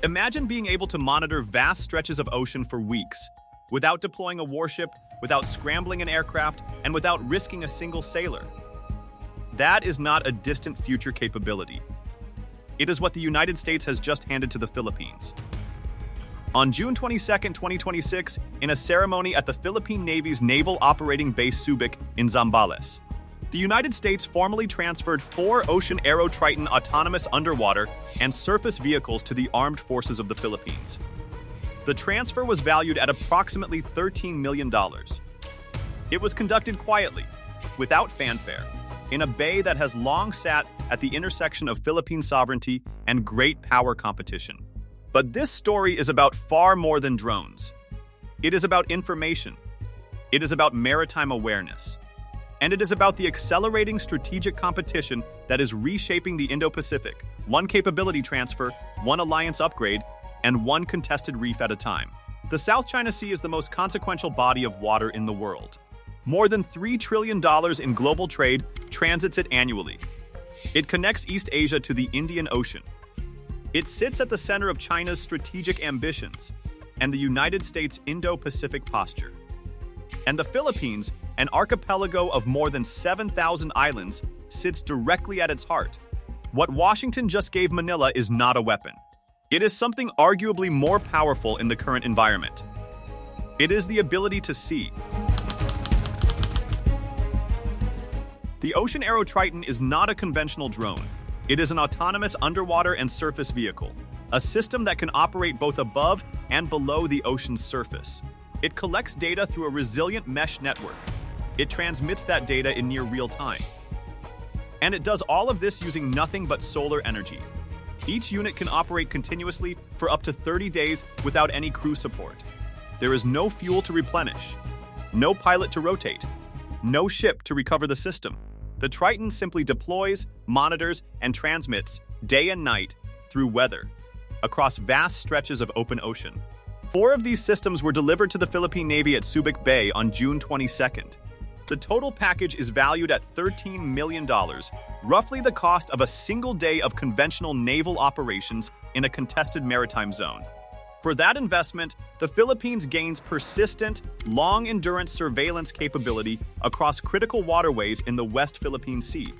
Imagine being able to monitor vast stretches of ocean for weeks, without deploying a warship, without scrambling an aircraft, and without risking a single sailor. That is not a distant future capability. It is what the United States has just handed to the Philippines. On June 22, 2026, in a ceremony at the Philippine Navy's Naval Operating Base Subic in Zambales, the United States formally transferred 4 Ocean Aero Triton autonomous underwater and surface vehicles to the armed forces of the Philippines. The transfer was valued at approximately $13 million. It was conducted quietly, without fanfare, in a bay that has long sat at the intersection of Philippine sovereignty and great power competition. But this story is about far more than drones. It is about information. It is about maritime awareness. And it is about the accelerating strategic competition that is reshaping the Indo-Pacific, one capability transfer, one alliance upgrade, and one contested reef at a time. The South China Sea is the most consequential body of water in the world. More than $3 trillion in global trade transits it annually. It connects East Asia to the Indian Ocean. It sits at the center of China's strategic ambitions and the United States' Indo-Pacific posture. And the Philippines, an archipelago of more than 7,000 islands, sits directly at its heart. What Washington just gave Manila is not a weapon. It is something arguably more powerful in the current environment. It is the ability to see. The Ocean Aero Triton is not a conventional drone. It is an autonomous underwater and surface vehicle, a system that can operate both above and below the ocean's surface. It collects data through a resilient mesh network. It transmits that data in near real time. And it does all of this using nothing but solar energy. Each unit can operate continuously for up to 30 days without any crew support. There is no fuel to replenish, no pilot to rotate, no ship to recover the system. The Triton simply deploys, monitors, and transmits day and night through weather across vast stretches of open ocean. 4 of these systems were delivered to the Philippine Navy at Subic Bay on June 22nd. The total package is valued at $13 million, roughly the cost of a single day of conventional naval operations in a contested maritime zone. For that investment, the Philippines gains persistent, long-endurance surveillance capability across critical waterways in the West Philippine Sea.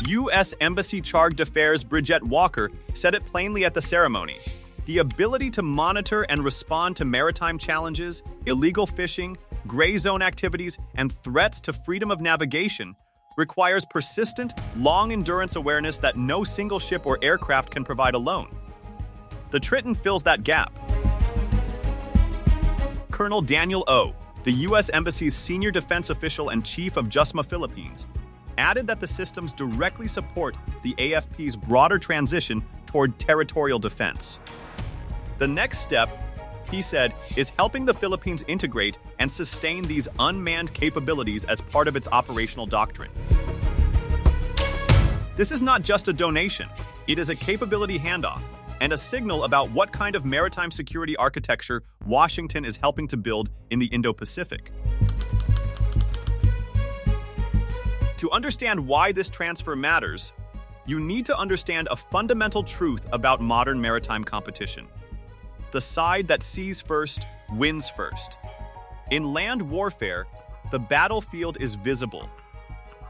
U.S. Embassy Charge d'Affaires Bridget Walker said it plainly at the ceremony. The ability to monitor and respond to maritime challenges, illegal fishing, gray zone activities, and threats to freedom of navigation requires persistent, long-endurance awareness that no single ship or aircraft can provide alone. The Triton fills that gap. Colonel Daniel O., the U.S. Embassy's senior defense official and chief of JUSMA Philippines, added that the systems directly support the AFP's broader transition toward territorial defense. The next step, he said, is helping the Philippines integrate and sustain these unmanned capabilities as part of its operational doctrine. This is not just a donation, it is a capability handoff and a signal about what kind of maritime security architecture Washington is helping to build in the Indo-Pacific. To understand why this transfer matters, you need to understand a fundamental truth about modern maritime competition. The side that sees first wins first. In land warfare, the battlefield is visible.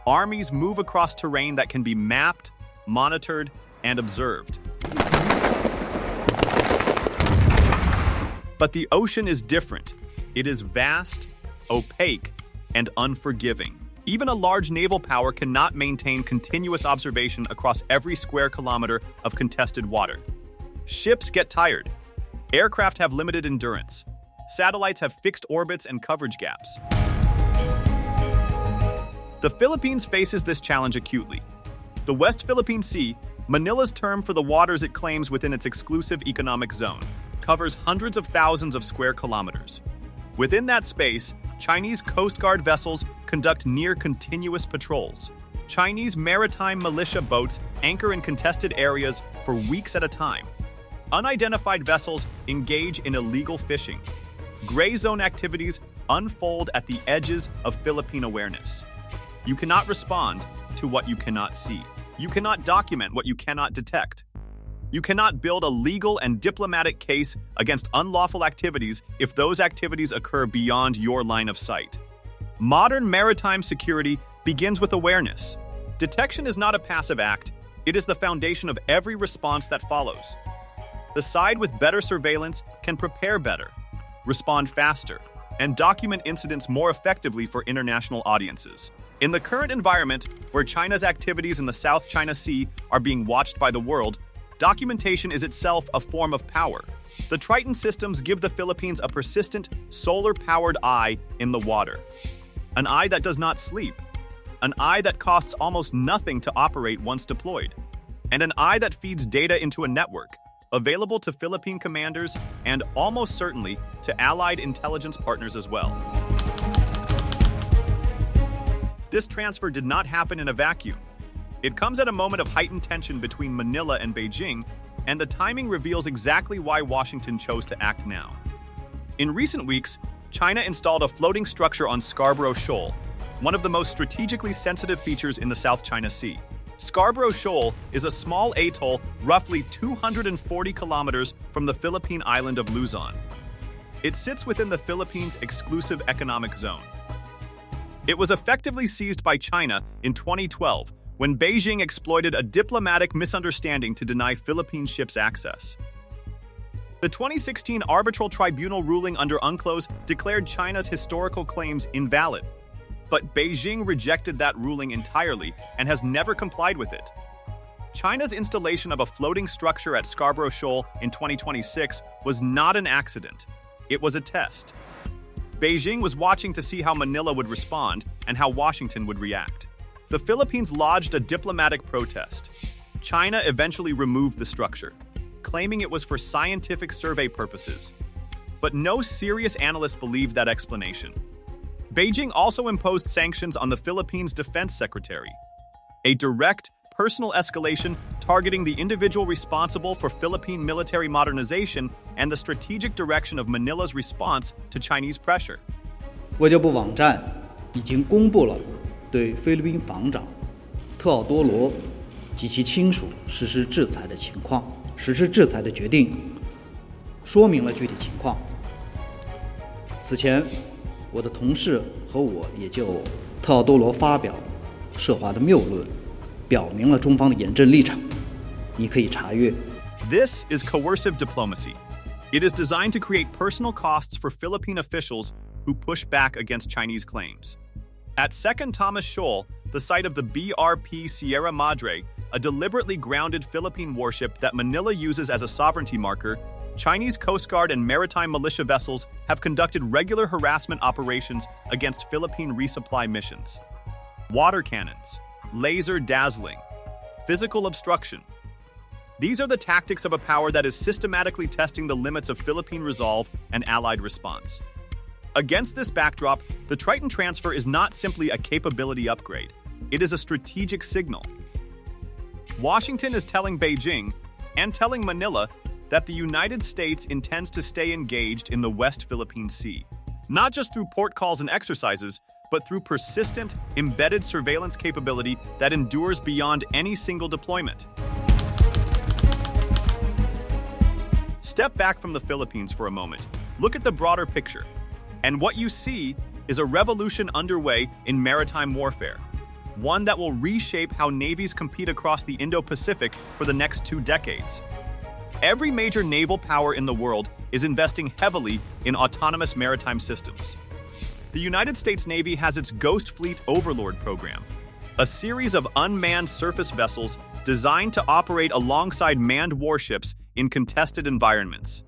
Armies move across terrain that can be mapped, monitored, and observed. But the ocean is different. It is vast, opaque, and unforgiving. Even a large naval power cannot maintain continuous observation across every square kilometer of contested water. Ships get tired. Aircraft have limited endurance. Satellites have fixed orbits and coverage gaps. The Philippines faces this challenge acutely. The West Philippine Sea, Manila's term for the waters it claims within its exclusive economic zone, covers hundreds of thousands of square kilometers. Within that space, Chinese Coast Guard vessels conduct near-continuous patrols. Chinese maritime militia boats anchor in contested areas for weeks at a time. Unidentified vessels engage in illegal fishing. Gray zone activities unfold at the edges of Philippine awareness. You cannot respond to what you cannot see. You cannot document what you cannot detect. You cannot build a legal and diplomatic case against unlawful activities if those activities occur beyond your line of sight. Modern maritime security begins with awareness. Detection is not a passive act, it is the foundation of every response that follows. The side with better surveillance can prepare better, respond faster, and document incidents more effectively for international audiences. In the current environment, where China's activities in the South China Sea are being watched by the world, documentation is itself a form of power. The Triton systems give the Philippines a persistent, solar-powered eye in the water. An eye that does not sleep. An eye that costs almost nothing to operate once deployed. And an eye that feeds data into a network, available to Philippine commanders and almost certainly to allied intelligence partners as well. This transfer did not happen in a vacuum. It comes at a moment of heightened tension between Manila and Beijing, and the timing reveals exactly why Washington chose to act now. In recent weeks, China installed a floating structure on Scarborough Shoal, one of the most strategically sensitive features in the South China Sea. Scarborough Shoal is a small atoll roughly 240 kilometers from the Philippine island of Luzon. It sits within the Philippines' exclusive economic zone. It was effectively seized by China in 2012 when Beijing exploited a diplomatic misunderstanding to deny Philippine ships access. The 2016 arbitral tribunal ruling under UNCLOS declared China's historical claims invalid. But Beijing rejected that ruling entirely and has never complied with it. China's installation of a floating structure at Scarborough Shoal in 2026 was not an accident. It was a test. Beijing was watching to see how Manila would respond and how Washington would react. The Philippines lodged a diplomatic protest. China eventually removed the structure, claiming it was for scientific survey purposes. But no serious analyst believed that explanation. Beijing also imposed sanctions on the Philippines' defense secretary, a direct, personal escalation targeting the individual responsible for Philippine military modernization and the strategic direction of Manila's response to Chinese pressure. 外交部网站已经公布了对菲律宾防长特奥多罗及其亲属实施制裁的情况，实施制裁的决定，说明了具体情况。此前，我的同事和我也就特奥多罗发表涉华的谬论，表明了中方的严正立场。你可以查阅。This is coercive diplomacy. It is designed to create personal costs for Philippine officials who push back against Chinese claims. At Second Thomas Shoal, the site of the BRP Sierra Madre, a deliberately grounded Philippine warship that Manila uses as a sovereignty marker, Chinese Coast Guard and maritime militia vessels have conducted regular harassment operations against Philippine resupply missions. Water cannons, laser dazzling, physical obstruction. These are the tactics of a power that is systematically testing the limits of Philippine resolve and allied response. Against this backdrop, the Triton transfer is not simply a capability upgrade. It is a strategic signal. Washington is telling Beijing and telling Manila that the United States intends to stay engaged in the West Philippine Sea, not just through port calls and exercises, but through persistent, embedded surveillance capability that endures beyond any single deployment. Step back from the Philippines for a moment. Look at the broader picture. And what you see is a revolution underway in maritime warfare, one that will reshape how navies compete across the Indo-Pacific for the next 2 decades. Every major naval power in the world is investing heavily in autonomous maritime systems. The United States Navy has its Ghost Fleet Overlord program, a series of unmanned surface vessels designed to operate alongside manned warships in contested environments.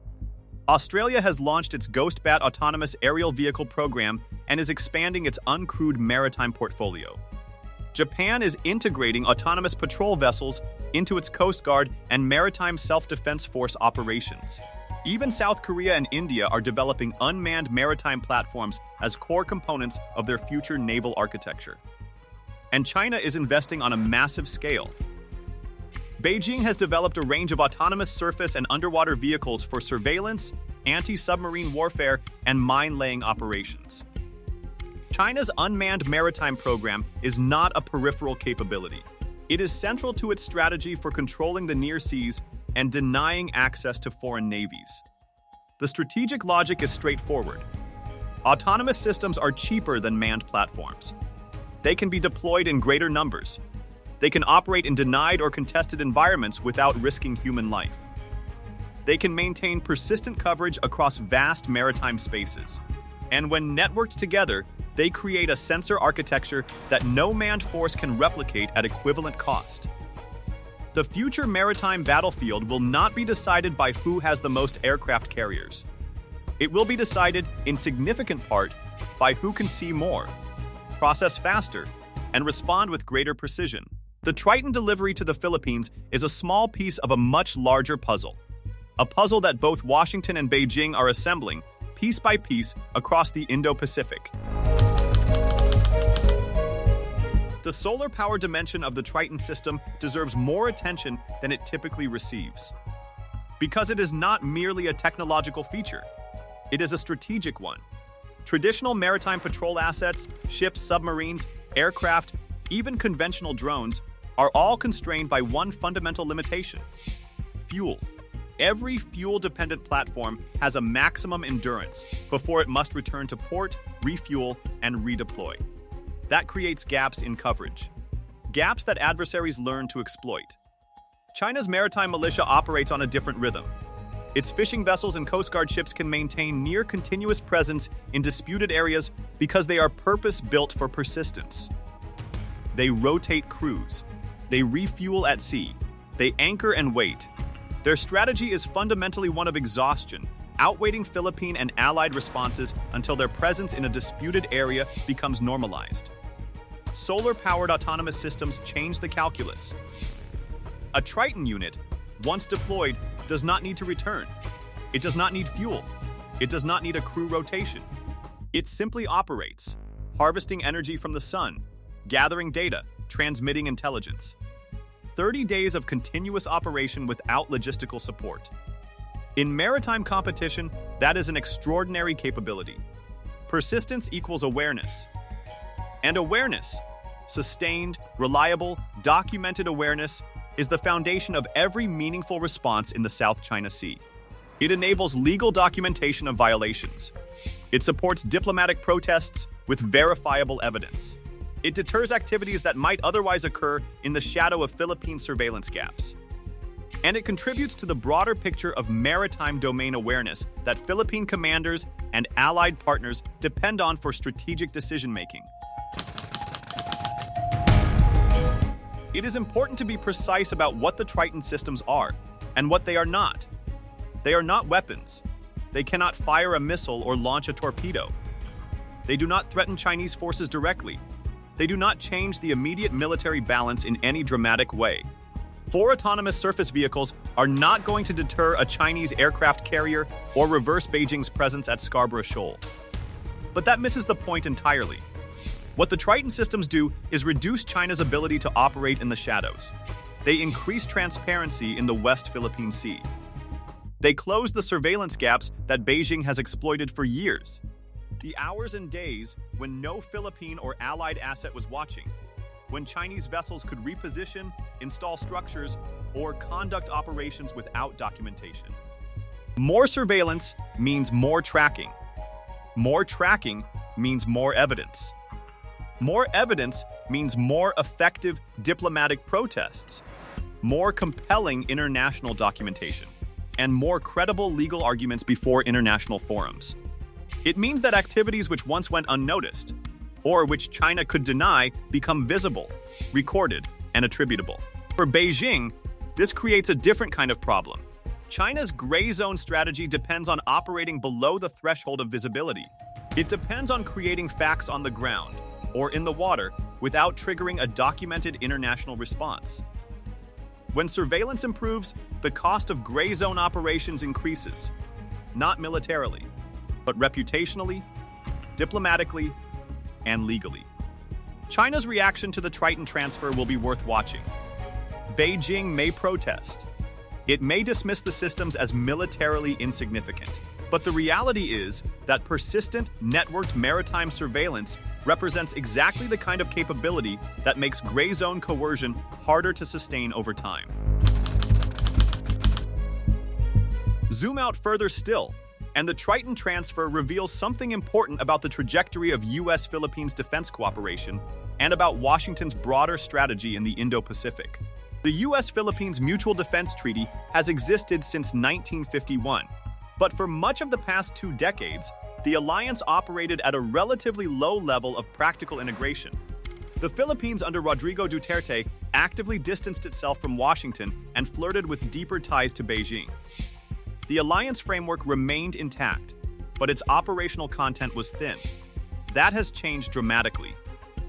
Australia has launched its Ghostbat autonomous aerial vehicle program and is expanding its uncrewed maritime portfolio. Japan is integrating autonomous patrol vessels into its Coast Guard and maritime self-defense force operations. Even South Korea and India are developing unmanned maritime platforms as core components of their future naval architecture. And China is investing on a massive scale. Beijing has developed a range of autonomous surface and underwater vehicles for surveillance, anti-submarine warfare, and mine-laying operations. China's unmanned maritime program is not a peripheral capability. It is central to its strategy for controlling the near seas, and denying access to foreign navies. The strategic logic is straightforward. Autonomous systems are cheaper than manned platforms. They can be deployed in greater numbers. They can operate in denied or contested environments without risking human life. They can maintain persistent coverage across vast maritime spaces. And when networked together, they create a sensor architecture that no manned force can replicate at equivalent cost. The future maritime battlefield will not be decided by who has the most aircraft carriers. It will be decided, in significant part, by who can see more, process faster, and respond with greater precision. The Triton delivery to the Philippines is a small piece of a much larger puzzle. A puzzle that both Washington and Beijing are assembling, piece by piece, across the Indo-Pacific. The solar power dimension of the Triton system deserves more attention than it typically receives. Because it is not merely a technological feature, it is a strategic one. Traditional maritime patrol assets, ships, submarines, aircraft, even conventional drones, are all constrained by one fundamental limitation: fuel. Every fuel-dependent platform has a maximum endurance before it must return to port, refuel, and redeploy. That creates gaps in coverage, gaps that adversaries learn to exploit. China's maritime militia operates on a different rhythm. Its fishing vessels and Coast Guard ships can maintain near-continuous presence in disputed areas because they are purpose-built for persistence. They rotate crews. They refuel at sea. They anchor and wait. Their strategy is fundamentally one of exhaustion, outweighting Philippine and allied responses until their presence in a disputed area becomes normalized. Solar-powered autonomous systems change the calculus. A Triton unit, once deployed, does not need to return. It does not need fuel. It does not need a crew rotation. It simply operates, harvesting energy from the sun, gathering data, transmitting intelligence. 30 days of continuous operation without logistical support. In maritime competition, that is an extraordinary capability. Persistence equals awareness. And awareness, sustained, reliable, documented awareness, is the foundation of every meaningful response in the South China Sea. It enables legal documentation of violations. It supports diplomatic protests with verifiable evidence. It deters activities that might otherwise occur in the shadow of Philippine surveillance gaps. And it contributes to the broader picture of maritime domain awareness that Philippine commanders and allied partners depend on for strategic decision-making. It is important to be precise about what the Triton systems are and what they are not. They are not weapons. They cannot fire a missile or launch a torpedo. They do not threaten Chinese forces directly. They do not change the immediate military balance in any dramatic way. 4 autonomous surface vehicles are not going to deter a Chinese aircraft carrier or reverse Beijing's presence at Scarborough Shoal. But that misses the point entirely. What the Triton systems do is reduce China's ability to operate in the shadows. They increase transparency in the West Philippine Sea. They close the surveillance gaps that Beijing has exploited for years. The hours and days when no Philippine or allied asset was watching, when Chinese vessels could reposition, install structures, or conduct operations without documentation. More surveillance means more tracking. More tracking means more evidence. More evidence means more effective diplomatic protests, more compelling international documentation, and more credible legal arguments before international forums. It means that activities which once went unnoticed, or which China could deny, become visible, recorded, and attributable. For Beijing, this creates a different kind of problem. China's gray zone strategy depends on operating below the threshold of visibility. It depends on creating facts on the ground, or in the water, without triggering a documented international response. When surveillance improves, the cost of gray zone operations increases, not militarily, but reputationally, diplomatically, and legally. China's reaction to the Triton transfer will be worth watching. Beijing may protest. It may dismiss the systems as militarily insignificant. But the reality is that persistent, networked maritime surveillance represents exactly the kind of capability that makes gray zone coercion harder to sustain over time. Zoom out further still, and the Triton transfer reveals something important about the trajectory of U.S.-Philippines defense cooperation and about Washington's broader strategy in the Indo-Pacific. The U.S.-Philippines Mutual Defense Treaty has existed since 1951, but for much of the past 2 decades, the alliance operated at a relatively low level of practical integration. The Philippines under Rodrigo Duterte actively distanced itself from Washington and flirted with deeper ties to Beijing. The alliance framework remained intact, but its operational content was thin. That has changed dramatically.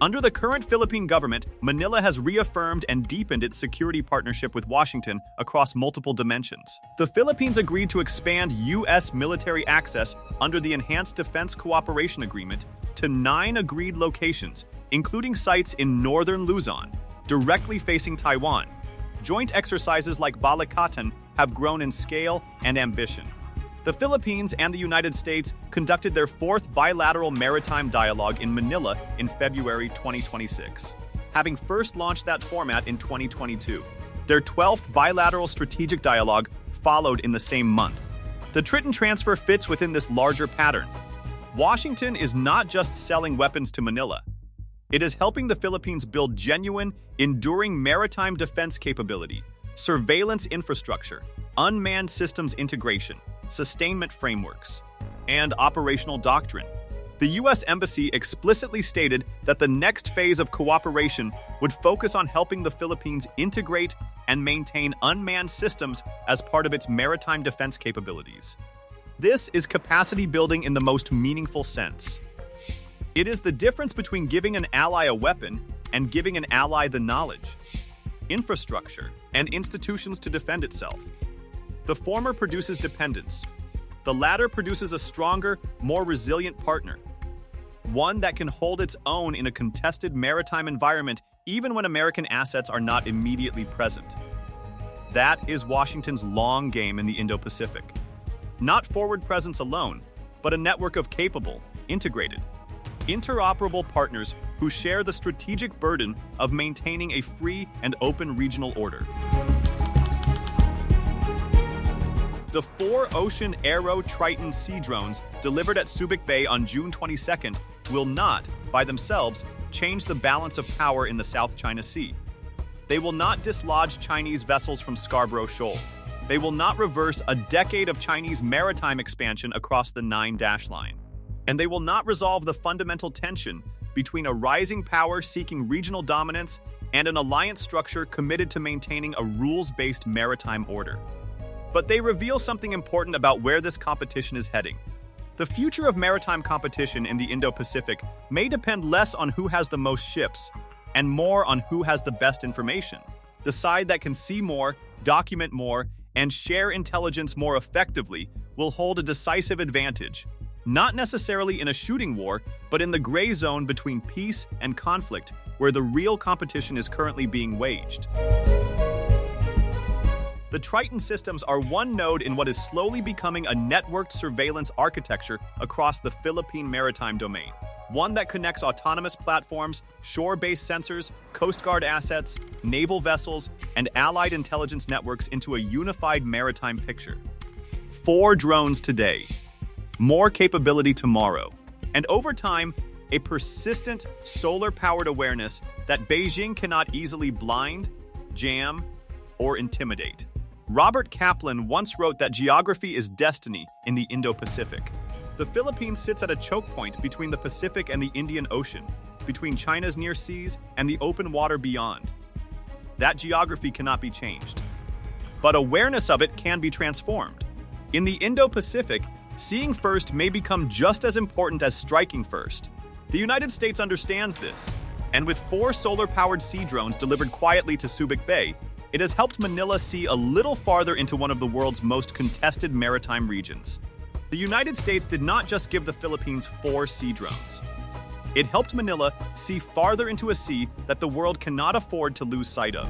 Under the current Philippine government, Manila has reaffirmed and deepened its security partnership with Washington across multiple dimensions. The Philippines agreed to expand U.S. military access under the Enhanced Defense Cooperation Agreement to 9 agreed locations, including sites in northern Luzon, directly facing Taiwan. Joint exercises like Balikatan have grown in scale and ambition. The Philippines and the United States conducted their 4th bilateral maritime dialogue in Manila in February 2026, having first launched that format in 2022. Their 12th bilateral strategic dialogue followed in the same month. The Triton transfer fits within this larger pattern. Washington is not just selling weapons to Manila. It is helping the Philippines build genuine, enduring maritime defense capability, surveillance infrastructure, unmanned systems integration, sustainment frameworks, and operational doctrine. The U.S. Embassy explicitly stated that the next phase of cooperation would focus on helping the Philippines integrate and maintain unmanned systems as part of its maritime defense capabilities. This is capacity building in the most meaningful sense. It is the difference between giving an ally a weapon and giving an ally the knowledge, infrastructure, and institutions to defend itself. The former produces dependence. The latter produces a stronger, more resilient partner, one that can hold its own in a contested maritime environment even when American assets are not immediately present. That is Washington's long game in the Indo-Pacific. Not forward presence alone, but a network of capable, integrated, interoperable partners who share the strategic burden of maintaining a free and open regional order. The 4 Ocean Aero Triton sea drones delivered at Subic Bay on June 22nd will not, by themselves, change the balance of power in the South China Sea. They will not dislodge Chinese vessels from Scarborough Shoal. They will not reverse a decade of Chinese maritime expansion across the 9-dash line. And they will not resolve the fundamental tension between a rising power seeking regional dominance and an alliance structure committed to maintaining a rules-based maritime order. But they reveal something important about where this competition is heading. The future of maritime competition in the Indo-Pacific may depend less on who has the most ships and more on who has the best information. The side that can see more, document more, and share intelligence more effectively will hold a decisive advantage. Not necessarily in a shooting war, but in the gray zone between peace and conflict, where the real competition is currently being waged. The Triton systems are one node in what is slowly becoming a networked surveillance architecture across the Philippine maritime domain. One that connects autonomous platforms, shore-based sensors, Coast Guard assets, naval vessels, and allied intelligence networks into a unified maritime picture. 4 drones today. More capability tomorrow, and over time, a persistent solar-powered awareness that Beijing cannot easily blind, jam, or intimidate. Robert Kaplan once wrote that geography is destiny in the Indo-Pacific. The Philippines sits at a choke point between the Pacific and the Indian Ocean, between China's near seas and the open water beyond. That geography cannot be changed, but awareness of it can be transformed. In the Indo-Pacific, seeing first may become just as important as striking first. The United States understands this, and with 4 solar-powered sea drones delivered quietly to Subic Bay, it has helped Manila see a little farther into one of the world's most contested maritime regions. The United States did not just give the Philippines 4 sea drones. It helped Manila see farther into a sea that the world cannot afford to lose sight of.